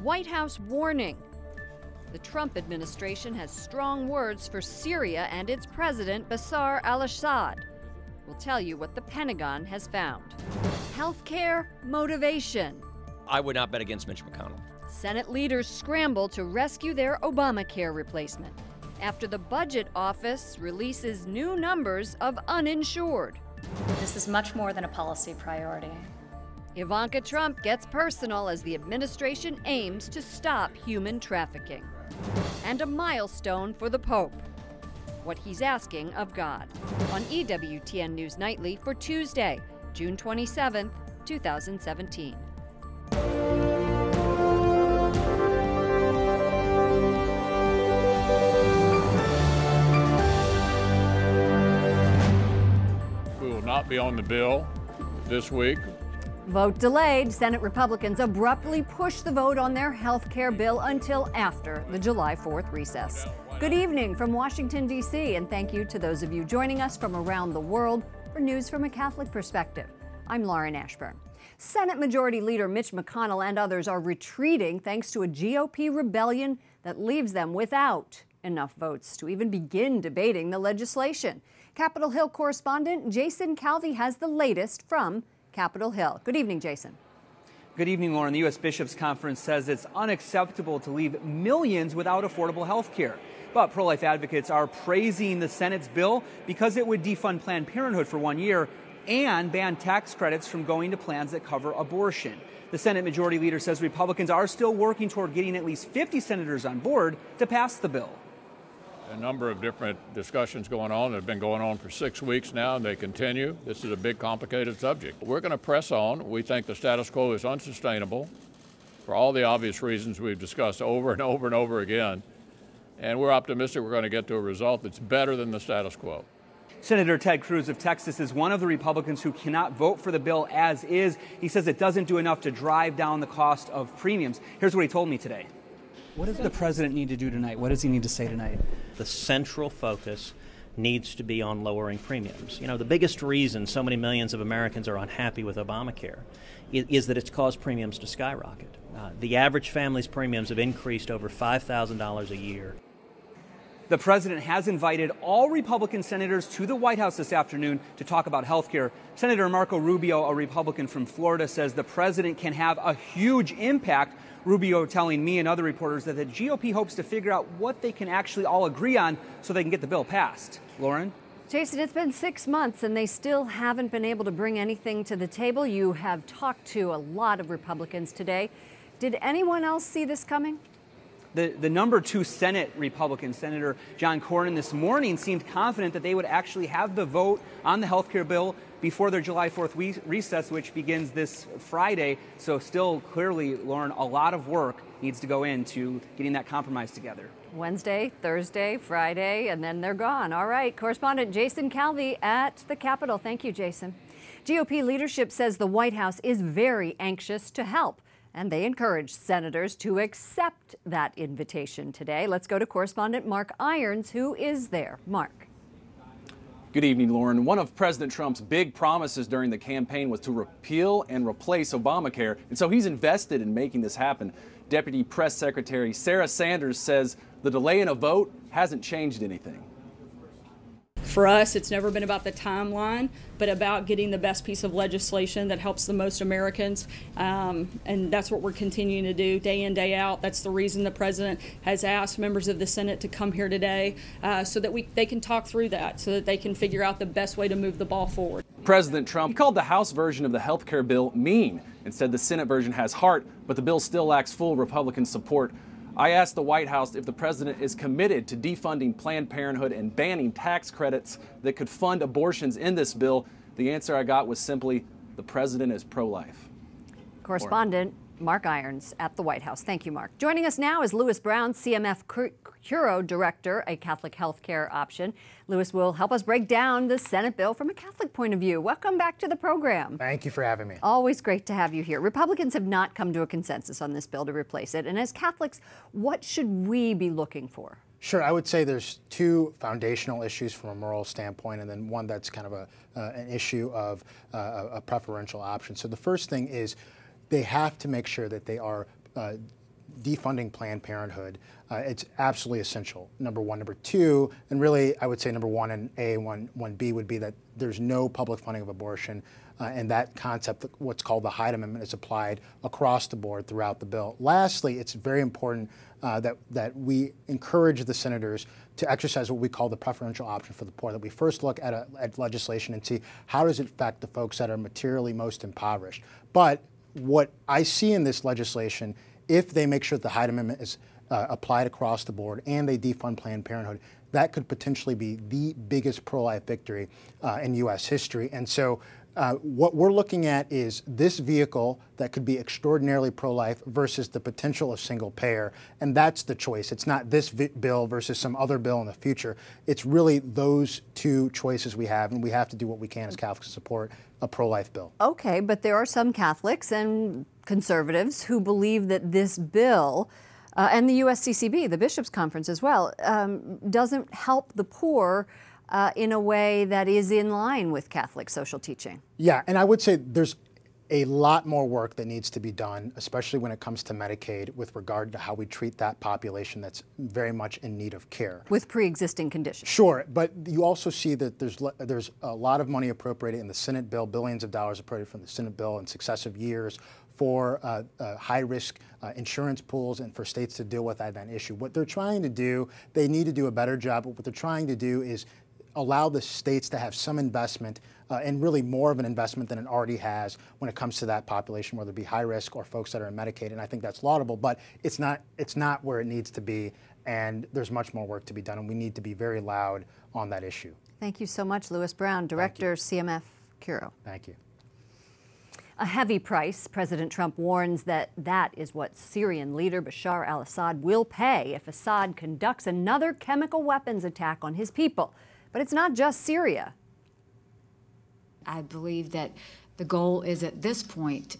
White House warning. The Trump administration has strong words for Syria and its president, Bashar al-Assad. We'll tell you what the Pentagon has found. Healthcare motivation. I would not bet against Mitch McConnell. Senate leaders scramble to rescue their Obamacare replacement after the Budget Office releases new numbers of uninsured. This is much more than a policy priority. Ivanka Trump gets personal as the administration aims to stop human trafficking. And a milestone for the Pope. What he's asking of God. On EWTN News Nightly for Tuesday, June 27, 2017. We will not be on the bill this week. Vote delayed. Senate Republicans abruptly pushed the vote on their health care bill until after the July 4th recess. Good evening from Washington, D.C., and thank you to those of you joining us from around the world for news from a Catholic perspective. I'm Lauren Ashburn. Senate Majority Leader Mitch McConnell and others are retreating thanks to a GOP rebellion that leaves them without enough votes to even begin debating the legislation. Capitol Hill correspondent Jason Calvi has the latest from Capitol Hill. Good evening, Jason. Good evening, Lauren. The U.S. Bishops' Conference says it's unacceptable to leave millions without affordable health care. But pro-life advocates are praising the Senate's bill because it would defund Planned Parenthood for 1 year and ban tax credits from going to plans that cover abortion. The Senate Majority Leader says Republicans are still working toward getting at least 50 senators on board to pass the bill. A number of different discussions going on that have been going on for 6 weeks now, and they continue. This is a big, complicated subject. We're going to press on. We think the status quo is unsustainable for all the obvious reasons we've discussed over and over and over again. And we're optimistic we're going to get to a result that's better than the status quo. Senator Ted Cruz of Texas is one of the Republicans who cannot vote for the bill as is. He says it doesn't do enough to drive down the cost of premiums. Here's what he told me today. What does the president need to do tonight? What does he need to say tonight? The central focus needs to be on lowering premiums. You know, the biggest reason so many millions of Americans are unhappy with Obamacare is that it's caused premiums to skyrocket. The average family's premiums have increased over $5,000 a year. The president has invited all Republican senators to the White House this afternoon to talk about health care. Senator Marco Rubio, a Republican from Florida, says the president can have a huge impact. Rubio telling me and other reporters that the GOP hopes to figure out what they can actually all agree on so they can get the bill passed. Lauren? Jason, it's been 6 months and they still haven't been able to bring anything to the table. You have talked to a lot of Republicans today. Did anyone else see this coming? The number 2 Senate Republican, Senator John Cornyn, this morning seemed confident that they would actually have the vote on the health care bill before their July 4th recess, which begins this Friday. So still, clearly, Lauren, a lot of work needs to go into getting that compromise together. Wednesday, Thursday, Friday, and then they're gone. All right. Correspondent Jason Calvi at the Capitol. Thank you, Jason. GOP leadership says the White House is very anxious to help, and they encourage senators to accept that invitation today. Let's go to correspondent Mark Irons, who is there. Mark. Good evening, Lauren. One of President Trump's big promises during the campaign was to repeal and replace Obamacare, and so he's invested in making this happen. Deputy Press Secretary Sarah Sanders says the delay in a vote hasn't changed anything. For us, it's never been about the timeline, but about getting the best piece of legislation that helps the most Americans. And that's what we're continuing to do day in, day out. That's the reason the president has asked members of the Senate to come here today so that they can talk through that, so that they can figure out the best way to move the ball forward. President Trump called the House version of the health care bill mean and said the Senate version has heart, but the bill still lacks full Republican support. I asked the White House if the president is committed to defunding Planned Parenthood and banning tax credits that could fund abortions in this bill. The answer I got was simply, the president is pro-life. Correspondent Mark Irons at the White House. Thank you, Mark. Joining us now is Louis Brown, CMF Curo Director, a Catholic healthcare option. Louis will help us break down the Senate bill from a Catholic point of view. Welcome back to the program. Thank you for having me. Always great to have you here. Republicans have not come to a consensus on this bill to replace it. And as Catholics, what should we be looking for? Sure, I would say there's 2 foundational issues from a moral standpoint, and then one that's kind of an issue of a preferential option. So the first thing is they have to make sure that they are defunding Planned Parenthood, it's absolutely essential, number one. Number two, and really I would say number one and A, 1B would be that there's no public funding of abortion, and that concept, what's called the Hyde Amendment, is applied across the board throughout the bill. Lastly, it's very important that we encourage the senators to exercise what we call the preferential option for the poor, that we first look at legislation and see how does it affect the folks that are materially most impoverished. But what I see in this legislation, if they make sure that the Hyde Amendment is applied across the board and they defund Planned Parenthood, that could potentially be the biggest pro-life victory in U.S. history. And so what we're looking at is this vehicle that could be extraordinarily pro-life versus the potential of single payer. And that's the choice. It's not this bill versus some other bill in the future. It's really those two choices we have, and we have to do what we can as Catholics to support a pro-life bill. Okay, but there are some Catholics and conservatives who believe that this bill and the USCCB, the Bishops' Conference as well, doesn't help the poor in a way that is in line with Catholic social teaching. Yeah, and I would say there's a lot more work that needs to be done, especially when it comes to Medicaid, with regard to how we treat that population that's very much in need of care. With pre-existing conditions. Sure, but you also see that there's a lot of money appropriated in the Senate bill, billions of dollars appropriated from the Senate bill in successive years for high-risk insurance pools and for states to deal with that issue. What they're trying to do, they need to do a better job, but what they're trying to do is allow the states to have some investment and really more of an investment than it already has when it comes to that population, whether it be high risk or folks that are in Medicaid. And I think that's laudable, but it's not where it needs to be, and there's much more work to be done, and we need to be very loud on that issue. Thank you so much, Louis Brown, Director, CMF Curo. Thank you. A heavy price. President Trump warns that is what Syrian leader Bashar al-Assad will pay if Assad conducts another chemical weapons attack on his people. But it's not just Syria. I believe that the goal is at this point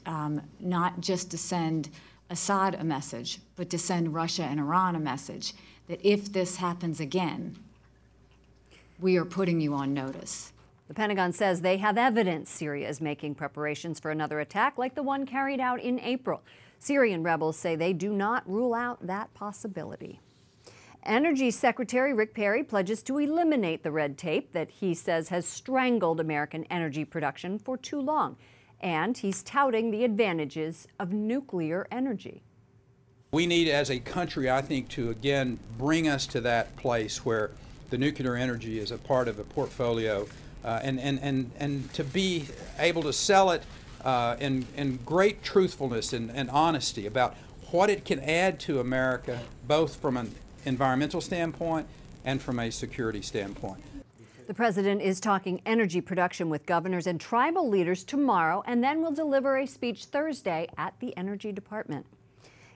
not just to send Assad a message, but to send Russia and Iran a message that if this happens again, we are putting you on notice. The Pentagon says they have evidence Syria is making preparations for another attack like the one carried out in April. Syrian rebels say they do not rule out that possibility. Energy Secretary Rick Perry pledges to eliminate the red tape that he says has strangled American energy production for too long. And he's touting the advantages of nuclear energy. We need, as a country, I think, to again bring us to that place where the nuclear energy is a part of a portfolio and to be able to sell it in great truthfulness and honesty about what it can add to America, both from an environmental standpoint and from a security standpoint. The president is talking energy production with governors and tribal leaders tomorrow, and then will deliver a speech Thursday at the Energy Department.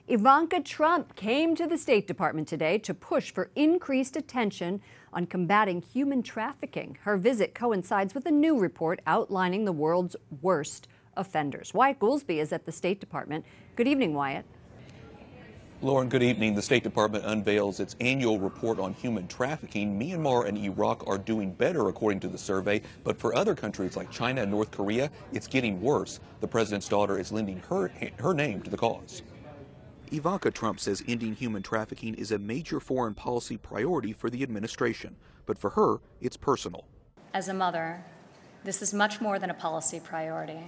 Ivanka Trump came to the State Department today to push for increased attention on combating human trafficking. Her visit coincides with a new report outlining the world's worst offenders. Wyatt Goolsbee is at the State Department. Good evening, Wyatt. Lauren, good evening. The State Department unveils its annual report on human trafficking. Myanmar and Iraq are doing better, according to the survey, but for other countries like China and North Korea, it's getting worse. The president's daughter is lending her name to the cause. Ivanka Trump says ending human trafficking is a major foreign policy priority for the administration, but for her, it's personal. As a mother, this is much more than a policy priority.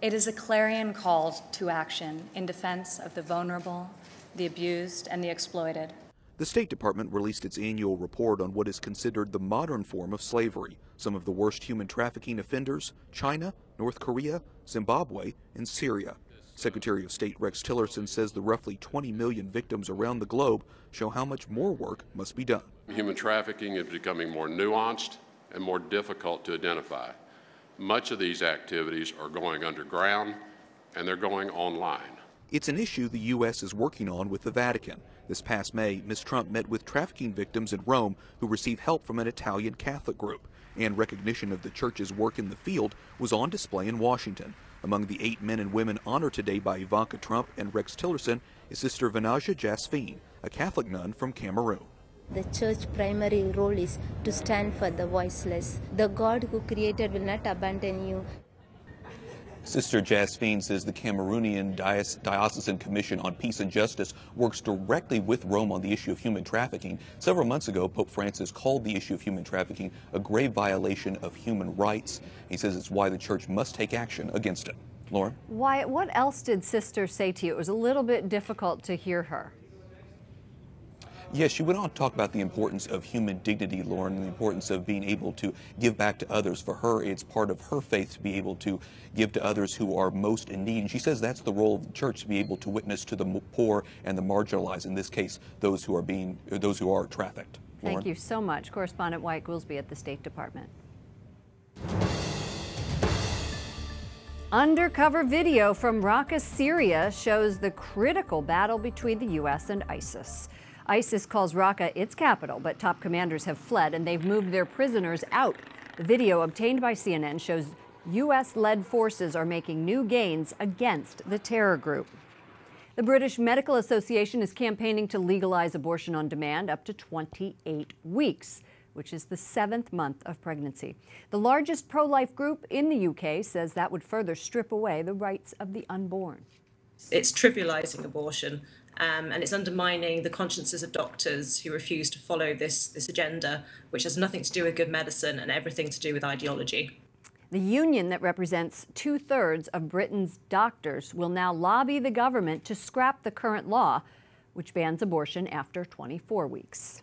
It is a clarion call to action in defense of the vulnerable, the abused, and the exploited. The State Department released its annual report on what is considered the modern form of slavery. Some of the worst human trafficking offenders: China, North Korea, Zimbabwe, and Syria. Secretary of State Rex Tillerson says the roughly 20 million victims around the globe show how much more work must be done. Human trafficking is becoming more nuanced and more difficult to identify. Much of these activities are going underground, and they're going online. It's an issue the U.S. is working on with the Vatican. This past May, Ms. Trump met with trafficking victims in Rome who received help from an Italian Catholic group, and recognition of the church's work in the field was on display in Washington. Among the 8 men and women honored today by Ivanka Trump and Rex Tillerson is Sister Vanaja Jasfine, a Catholic nun from Cameroon. The church's primary role is to stand for the voiceless. The God who created will not abandon you. Sister Jasfine says the Cameroonian Diocesan Commission on Peace and Justice works directly with Rome on the issue of human trafficking. Several months ago, Pope Francis called the issue of human trafficking a grave violation of human rights. He says it's why the church must take action against it. Lauren? Wyatt, what else did Sister say to you? It was a little bit difficult to hear her. Yes, she went on to talk about the importance of human dignity, Lauren, and the importance of being able to give back to others. For her, it's part of her faith to be able to give to others who are most in need. And she says that's the role of the church, to be able to witness to the poor and the marginalized, in this case, those who are trafficked. Lauren? Thank you so much. Correspondent Wyatt Goolsbee at the State Department. Undercover video from Raqqa, Syria shows the critical battle between the U.S. and ISIS. ISIS calls Raqqa its capital, but top commanders have fled and they've moved their prisoners out. The video obtained by CNN shows U.S.-led forces are making new gains against the terror group. The British Medical Association is campaigning to legalize abortion on demand up to 28 weeks, which is the 7th month of pregnancy. The largest pro-life group in the UK says that would further strip away the rights of the unborn. It's trivializing abortion. And it's undermining the consciences of doctors who refuse to follow this agenda, which has nothing to do with good medicine and everything to do with ideology. The union that represents 2/3 of Britain's doctors will now lobby the government to scrap the current law, which bans abortion after 24 weeks.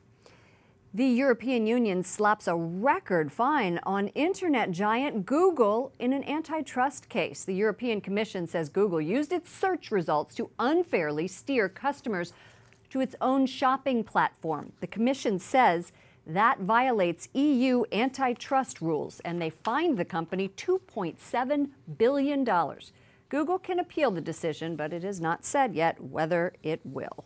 The European Union slaps a record fine on internet giant Google in an antitrust case. The European Commission says Google used its search results to unfairly steer customers to its own shopping platform. The Commission says that violates EU antitrust rules, and they fined the company $2.7 billion. Google can appeal the decision, but it has not said yet whether it will.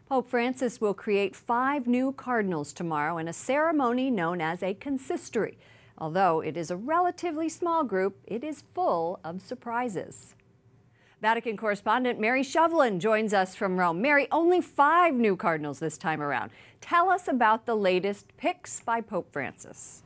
Pope Francis will create 5 new cardinals tomorrow in a ceremony known as a consistory. Although it is a relatively small group, it is full of surprises. Vatican correspondent Mary Shovlin joins us from Rome. Mary, only 5 new cardinals this time around. Tell us about the latest picks by Pope Francis.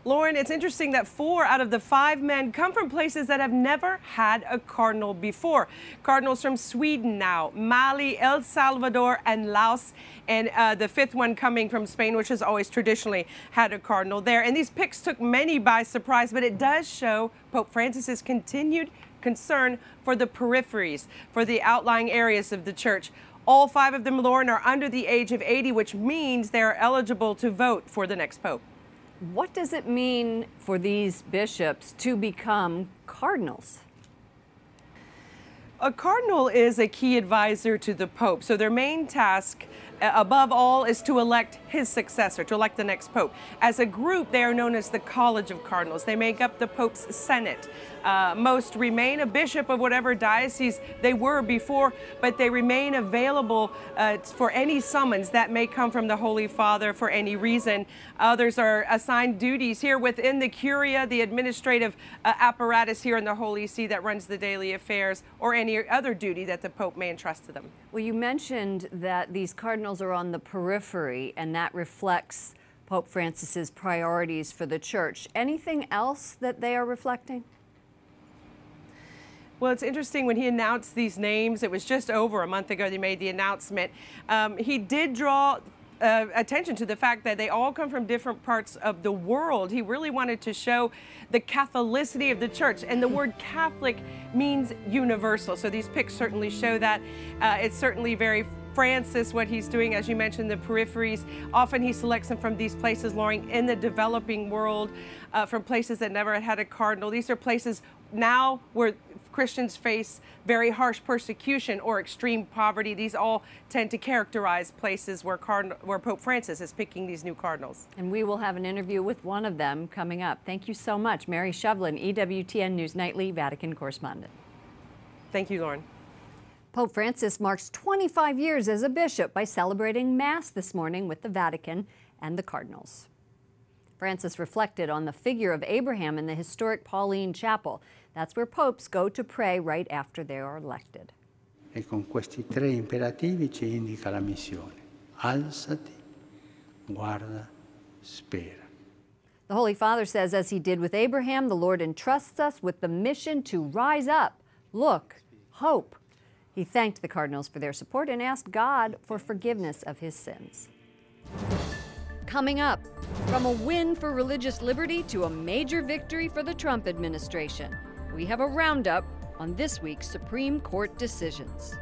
Lauren, it's interesting that 4 out of the 5 men come from places that have never had a cardinal before. Cardinals from Sweden now, Mali, El Salvador, and Laos, and the 5th one coming from Spain, which has always traditionally had a cardinal there. And these picks took many by surprise, but it does show Pope Francis's continued concern for the peripheries, for the outlying areas of the church. All 5 of them, Lauren, are under the age of 80, which means they are eligible to vote for the next pope. What does it mean for these bishops to become cardinals? A cardinal is a key advisor to the Pope, so their main task above all is to elect his successor, to elect the next Pope. As a group, they are known as the College of Cardinals. They make up the Pope's Senate. Most remain a bishop of whatever diocese they were before, but they remain available for any summons that may come from the Holy Father for any reason. Others are assigned duties here within the Curia, the administrative apparatus here in the Holy See that runs the daily affairs, or any other duty that the Pope may entrust to them. Well, you mentioned that these cardinals are on the periphery, and that reflects Pope Francis's priorities for the church. Anything else that they are reflecting? Well, it's interesting, when he announced these names, it was just over a month ago that he made the announcement. He did draw attention to the fact that they all come from different parts of the world. He really wanted to show the Catholicity of the church, and the word Catholic means universal. So these picks certainly show that. It's certainly very Francis, what he's doing, as you mentioned, the peripheries. Often he selects them from these places, Lauren, in the developing world, from places that never had a cardinal. These are places now where Christians face very harsh persecution or extreme poverty. These all tend to characterize places where Pope Francis is picking these new cardinals. And we will have an interview with one of them coming up. Thank you so much. Mary Shovlin, EWTN News Nightly Vatican correspondent. Thank you, Lauren. Pope Francis marks 25 years as a bishop by celebrating Mass this morning with the Vatican and the cardinals. Francis reflected on the figure of Abraham in the historic Pauline Chapel. That's where popes go to pray right after they are elected. E con questi 3 imperativi ci indica la missione. Alzati, guarda, spera. The Holy Father says, as he did with Abraham, the Lord entrusts us with the mission to rise up, look, hope. He thanked the cardinals for their support and asked God for forgiveness of his sins. Coming up, from a win for religious liberty to a major victory for the Trump administration, we have a roundup on this week's Supreme Court decisions.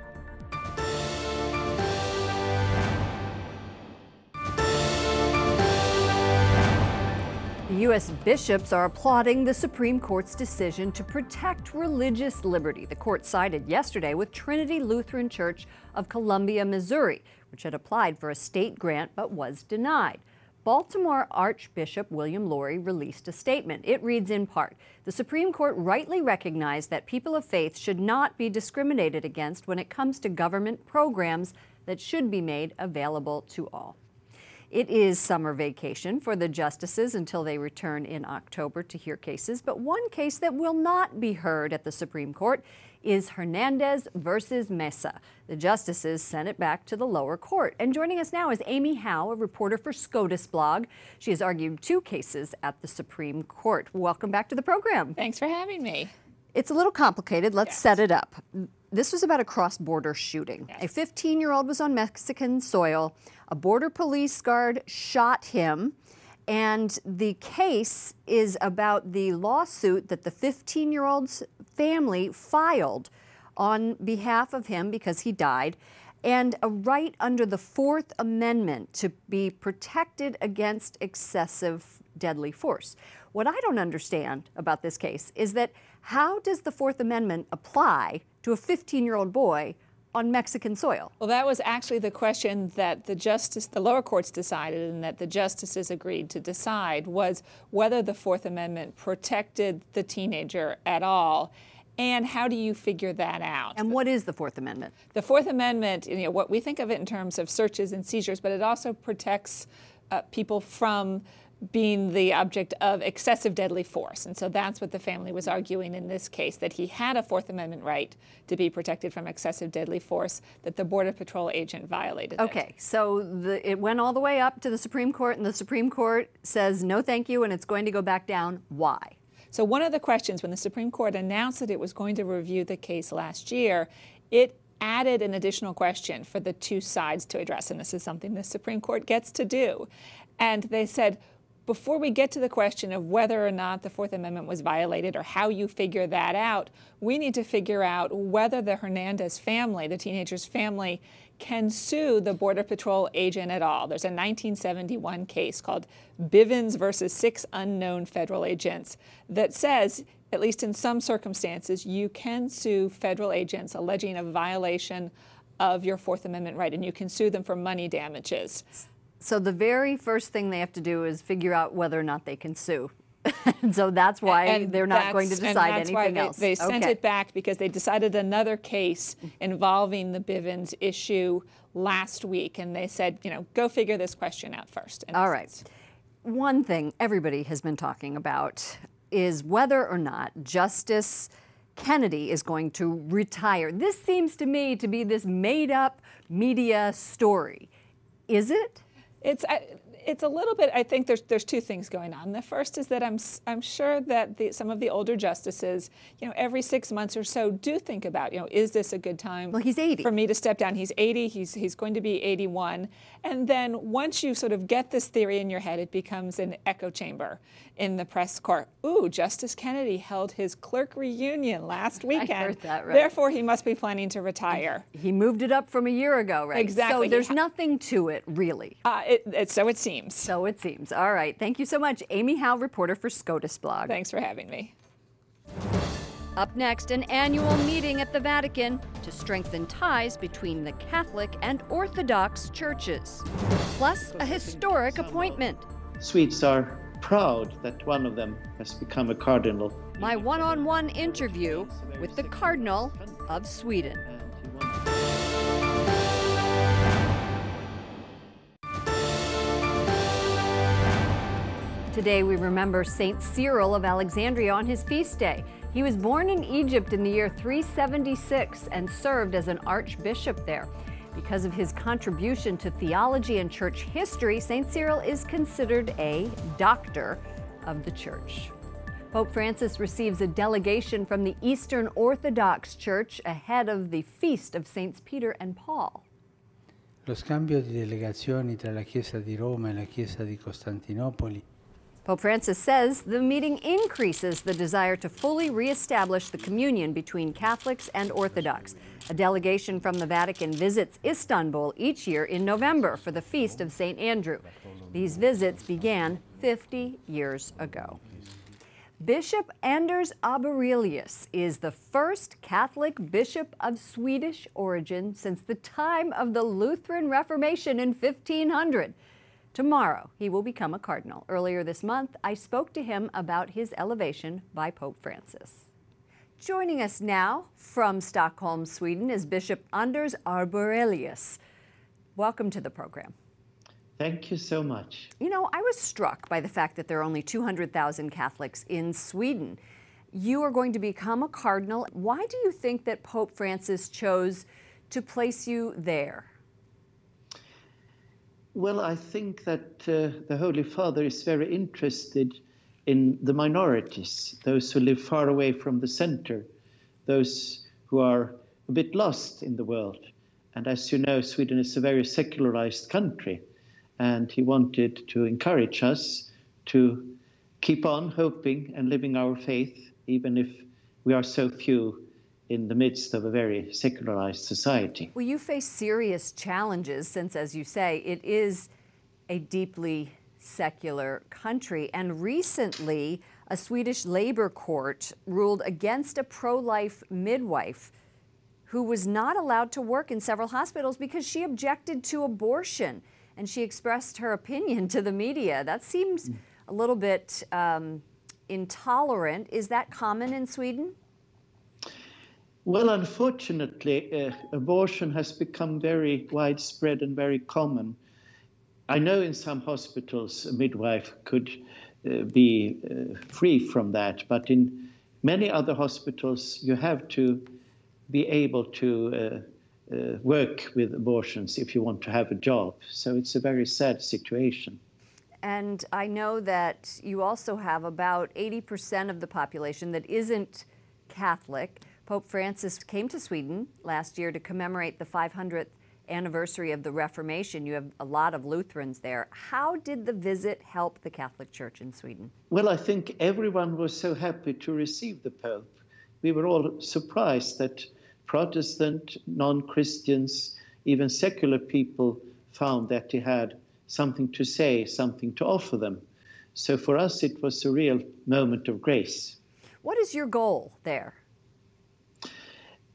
The U.S. bishops are applauding the Supreme Court's decision to protect religious liberty. The court sided yesterday with Trinity Lutheran Church of Columbia, Missouri, which had applied for a state grant but was denied. Baltimore Archbishop William Lori released a statement. It reads in part, "The Supreme Court rightly recognized that people of faith should not be discriminated against when it comes to government programs that should be made available to all." It is summer vacation for the justices until they return in October to hear cases, but one case that will not be heard at the Supreme Court is Hernandez versus Mesa. The justices sent it back to the lower court. And joining us now is Amy Howe, a reporter for SCOTUS blog. She has argued 2 cases at the Supreme Court. Welcome back to the program. Thanks for having me. It's a little complicated. Let's set it up. This was about a cross-border shooting. A 15-year-old was on Mexican soil. A border police guard shot him. And the case is about the lawsuit that the 15-year-old's family filed on behalf of him because he died, and a right under the 4th Amendment to be protected against excessive deadly force. What I don't understand about this case is that how does the 4th Amendment apply to a 15-year-old boy on Mexican soil? Well, that was actually the question that the lower courts decided and that the justices agreed to decide, was whether the 4th Amendment protected the teenager at all. And how do you figure that out? And what is the 4th Amendment? The 4th Amendment, what we think of it in terms of searches and seizures, but it also protects people from being the object of excessive deadly force. And so that's what the family was arguing in this case, that he had a 4th Amendment right to be protected from excessive deadly force, that the Border Patrol agent violated Okay, so it went all the way up to the Supreme Court, and the Supreme Court says no thank you, and it's going to go back down. Why? So one of the questions, when the Supreme Court announced that it was going to review the case last year, it added an additional question for the 2 sides to address, and this is something the Supreme Court gets to do. And they said, before we get to the question of whether or not the 4th Amendment was violated or how you figure that out, we need to figure out whether the Hernandez family, the teenager's family, can sue the Border Patrol agent at all. There's a 1971 case called Bivens versus 6 unknown federal agents that says, at least in some circumstances, you can sue federal agents alleging a violation of your 4th Amendment right, and you can sue them for money damages. So the very first thing they have to do is figure out whether or not they can sue. And so that's why they're not going to decide anything else. They sent it back because they decided another case involving the Bivens issue last week. And they said, go figure this question out first. All right. One thing everybody has been talking about is whether or not Justice Kennedy is going to retire. This seems to me to be this made-up media story. Is it? It's a little bit. I think there's 2 things going on. The first is that I'm sure that some of the older justices, every 6 months or so, do think about, is this a good time? Well, he's 80. For me to step down. He's 80. He's going to be 81. And then once you sort of get this theory in your head, it becomes an echo chamber in the press corps. Ooh, Justice Kennedy held his clerk reunion last weekend. I heard that, right. Therefore, he must be planning to retire. He moved it up from a year ago, right? Exactly. So there's nothing to it, really. So it seems. So it seems. All right. Thank you so much, Amy Howe, reporter for SCOTUS blog. Thanks for having me. Up next, an annual meeting at the Vatican to strengthen ties between the Catholic and Orthodox churches. Plus, a historic appointment. Swedes are proud that one of them has become a cardinal. My one-on-one interview with the Cardinal of Sweden. Today we remember Saint Cyril of Alexandria on his feast day. He was born in Egypt in the year 376 and served as an archbishop there. Because of his contribution to theology and church history, Saint Cyril is considered a doctor of the Church. Pope Francis receives a delegation from the Eastern Orthodox Church ahead of the Feast of Saints Peter and Paul. Lo scambio di delegazioni tra la Chiesa di Roma e la Chiesa di Costantinopoli. Pope Francis says the meeting increases the desire to fully reestablish the communion between Catholics and Orthodox. A delegation from the Vatican visits Istanbul each year in November for the Feast of St. Andrew. These visits began 50 years ago. Bishop Anders Aberelius is the first Catholic bishop of Swedish origin since the time of the Lutheran Reformation in 1500. Tomorrow, he will become a cardinal. Earlier this month, I spoke to him about his elevation by Pope Francis. Joining us now from Stockholm, Sweden, is Bishop Anders Aberelius. Welcome to the program. Thank you so much. You know, I was struck by the fact that there are only 200,000 Catholics in Sweden. You are going to become a cardinal. Why do you think that Pope Francis chose to place you there? Well, I think that the Holy Father is very interested in the minorities, those who live far away from the center, those who are a bit lost in the world. And as you know, Sweden is a very secularized country, and he wanted to encourage us to keep on hoping and living our faith, even if we are so few in the midst of a very secularized society. Well, you face serious challenges since, as you say, it is a deeply secular country. And recently, a Swedish labor court ruled against a pro-life midwife who was not allowed to work in several hospitals because she objected to abortion. And she expressed her opinion to the media. That seems a little bit intolerant. Is that common in Sweden? Well, unfortunately, abortion has become very widespread and very common. I know in some hospitals a midwife could be free from that, but in many other hospitals you have to be able to work with abortions if you want to have a job. So it's a very sad situation. And I know that you also have about 80% of the population that isn't Catholic. Pope Francis came to Sweden last year to commemorate the 500th anniversary of the Reformation. You have a lot of Lutherans there. How did the visit help the Catholic Church in Sweden? Well, I think everyone was so happy to receive the Pope. We were all surprised that Protestant, non-Christians, even secular people found that he had something to say, something to offer them. So for us, it was a real moment of grace. What is your goal there?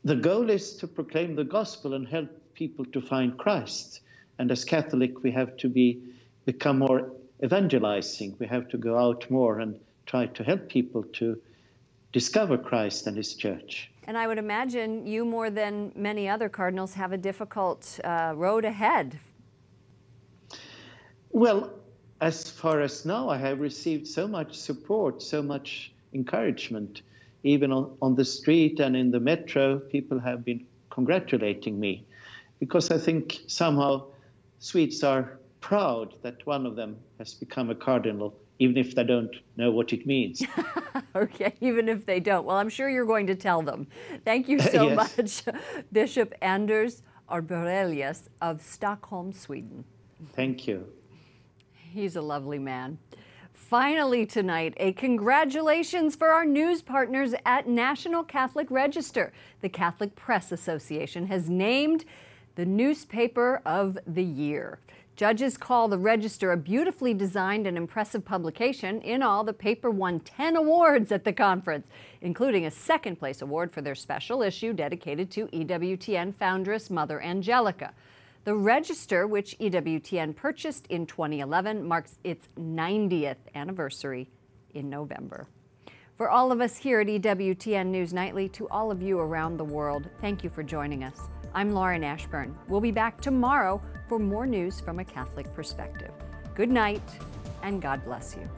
The goal is to proclaim the gospel and help people to find Christ. And as Catholic, we have to become more evangelizing. We have to go out more and try to help people to discover Christ and his church. And I would imagine you, more than many other cardinals, have a difficult road ahead. Well, as far as now, I have received so much support, so much encouragement. Even on the street and in the metro, people have been congratulating me, because I think somehow Swedes are proud that one of them has become a cardinal, even if they don't know what it means. Okay, even if they don't. Well, I'm sure you're going to tell them. Thank you so much, Bishop Anders Aberelius of Stockholm, Sweden. Thank you. He's a lovely man. Finally tonight, a congratulations for our news partners at National Catholic Register. The Catholic Press Association has named the newspaper of the year. Judges call the Register a beautifully designed and impressive publication. In all, the paper won 10 awards at the conference, including a second-place award for their special issue dedicated to EWTN foundress Mother Angelica. The Register, which EWTN purchased in 2011, marks its 90th anniversary in November. For all of us here at EWTN News Nightly, to all of you around the world, thank you for joining us. I'm Lauren Ashburn. We'll be back tomorrow for more news from a Catholic perspective. Good night, and God bless you.